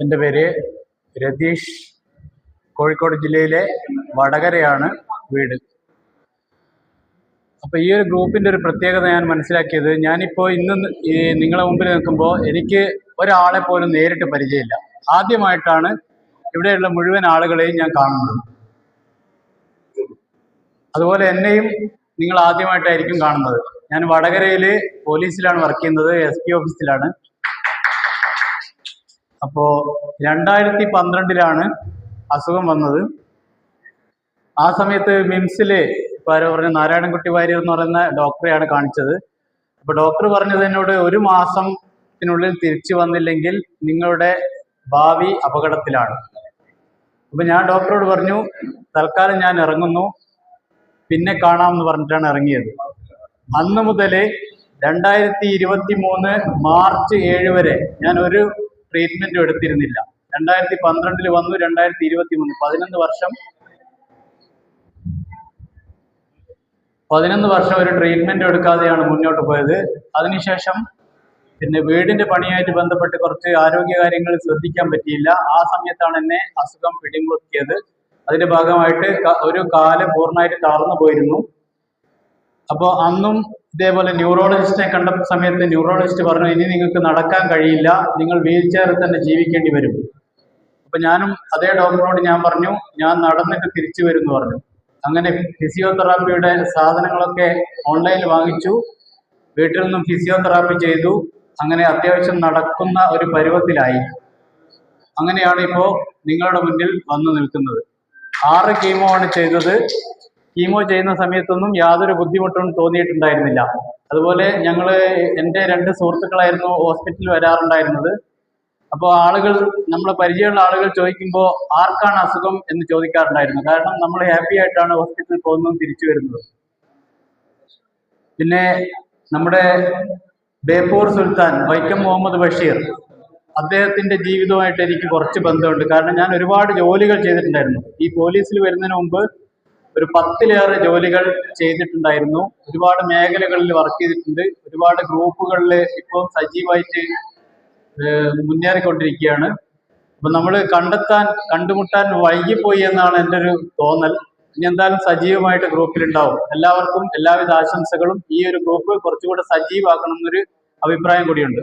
എൻ്റെ പേര് രതീഷ്. കോഴിക്കോട് ജില്ലയിലെ വടകരയാണ് വീട്. അപ്പോൾ ഈ ഒരു ഗ്രൂപ്പിൻ്റെ ഒരു പ്രത്യേകത ഞാൻ മനസ്സിലാക്കിയത്, ഞാനിപ്പോൾ ഇന്ന് ഈ നിങ്ങളെ മുമ്പിൽ നിൽക്കുമ്പോൾ എനിക്ക് ഒരാളെ പോലും നേരിട്ട് പരിചയമില്ല. ആദ്യമായിട്ടാണ് ഇവിടെയുള്ള മുഴുവൻ ആളുകളെയും ഞാൻ കാണുന്നത്. അതുപോലെ എന്നെയും നിങ്ങൾ ആദ്യമായിട്ടായിരിക്കും കാണുന്നത്. ഞാൻ വടകരയിൽ പോലീസിലാണ് വർക്ക് ചെയ്യുന്നത്, SP ഓഫീസിലാണ്. അപ്പോൾ 2012 അസുഖം വന്നത്. ആ സമയത്ത് മിംസിൽ ഇപ്പോൾ ആരോ പറഞ്ഞ നാരായണൻകുട്ടി വാര്യർ എന്ന് പറയുന്ന ഡോക്ടറെയാണ് കാണിച്ചത്. അപ്പോൾ ഡോക്ടർ പറഞ്ഞത് എന്നോട് 1 മാസത്തിനുള്ളിൽ തിരിച്ചു വന്നില്ലെങ്കിൽ നിങ്ങളുടെ ഭാവി അപകടത്തിലാണ്. അപ്പോൾ ഞാൻ ഡോക്ടറോട് പറഞ്ഞു, തൽക്കാലം ഞാൻ ഇറങ്ങുന്നു, പിന്നെ കാണാമെന്ന് പറഞ്ഞിട്ടാണ് ഇറങ്ങിയത്. അന്ന് മുതൽ 2023 മാർച്ച് 7 വരെ ഞാൻ ഒരു ട്രീറ്റ്മെൻറ്റും എടുത്തിരുന്നില്ല. 2012 വന്നു, 2023 11 വർഷം ഒരു ട്രീറ്റ്മെൻറ്റ് എടുക്കാതെയാണ് മുന്നോട്ട് പോയത്. അതിനുശേഷം പിന്നെ വീടിൻ്റെ പണിയായിട്ട് ബന്ധപ്പെട്ട് കുറച്ച് ആരോഗ്യ കാര്യങ്ങൾ ശ്രദ്ധിക്കാൻ പറ്റിയില്ല. ആ സമയത്താണ് എന്നെ അസുഖം പിടിമുറുക്കിയത്. അതിൻ്റെ ഭാഗമായിട്ട് ഒരു കാല് പൂർണ്ണമായിട്ട് തളർന്നു പോയിരുന്നു. അപ്പോൾ അന്നും ഇതേപോലെ ന്യൂറോളജിസ്റ്റിനെ കണ്ട സമയത്ത് ന്യൂറോളജിസ്റ്റ് പറഞ്ഞു, ഇനി നിങ്ങൾക്ക് നടക്കാൻ കഴിയില്ല, നിങ്ങൾ വീൽ ചെയറിൽ തന്നെ ജീവിക്കേണ്ടി വരും. അപ്പം ഞാനും അതേ ഡോക്ടറോട് ഞാൻ പറഞ്ഞു, ഞാൻ നടന്നിട്ട് തിരിച്ചു വരും എന്ന് പറഞ്ഞു. അങ്ങനെ ഫിസിയോതെറാപ്പിയുടെ സാധനങ്ങളൊക്കെ ഓൺലൈനിൽ വാങ്ങിച്ചു, വീട്ടിൽ നിന്നും ഫിസിയോതെറാപ്പി ചെയ്തു. അങ്ങനെ അത്യാവശ്യം നടക്കുന്ന ഒരു പരുവത്തിലായി. അങ്ങനെയാണ് ഇപ്പോൾ നിങ്ങളുടെ മുന്നിൽ വന്നു നിൽക്കുന്നത്. 6 കീമോ ആണ് ചെയ്തത്. കീമോ ചെയ്യുന്ന സമയത്തൊന്നും യാതൊരു ബുദ്ധിമുട്ടും തോന്നിയിട്ടുണ്ടായിരുന്നില്ല. അതുപോലെ എൻ്റെ 2 സുഹൃത്തുക്കളായിരുന്നു ഹോസ്പിറ്റലിൽ വരാറുണ്ടായിരുന്നത്. അപ്പോൾ നമ്മളെ പരിചയമുള്ള ആളുകൾ ചോദിക്കുമ്പോൾ ആർക്കാണ് അസുഖം എന്ന് ചോദിക്കാറുണ്ടായിരുന്നു. കാരണം നമ്മൾ ഹാപ്പി ആയിട്ടാണ് ഹോസ്പിറ്റലിൽ പോകുന്നതും തിരിച്ചു വരുന്നത്. പിന്നെ നമ്മുടെ ബേപ്പൂർ സുൽത്താൻ വൈക്കം മുഹമ്മദ് ബഷീർ, അദ്ദേഹത്തിൻ്റെ ജീവിതവുമായിട്ട് എനിക്ക് കുറച്ച് ബന്ധമുണ്ട്. കാരണം ഞാൻ ഒരുപാട് ജോലികൾ ചെയ്തിട്ടുണ്ടായിരുന്നു. ഈ പോലീസിൽ വരുന്നതിന് മുമ്പ് ഒരു 10ലേറെ ജോലികൾ ചെയ്തിട്ടുണ്ടായിരുന്നു. ഒരുപാട് മേഖലകളിൽ വർക്ക് ചെയ്തിട്ടുണ്ട്. ഒരുപാട് ഗ്രൂപ്പുകളിൽ ഇപ്പോൾ സജീവമായിട്ട് മുന്നേറിക്കൊണ്ടിരിക്കുകയാണ്. അപ്പം നമ്മൾ കണ്ടുമുട്ടാൻ വൈകിപ്പോയി എന്നാണ് എൻ്റെ ഒരു തോന്നൽ. ഇനി എന്തായാലും സജീവമായിട്ട് ഗ്രൂപ്പിലുണ്ടാവും. എല്ലാവർക്കും എല്ലാവിധ ആശംസകളും. ഈ ഒരു ഗ്രൂപ്പ് കുറച്ചുകൂടെ സജീവമാക്കണം എന്നൊരു അഭിപ്രായം കൂടിയുണ്ട്.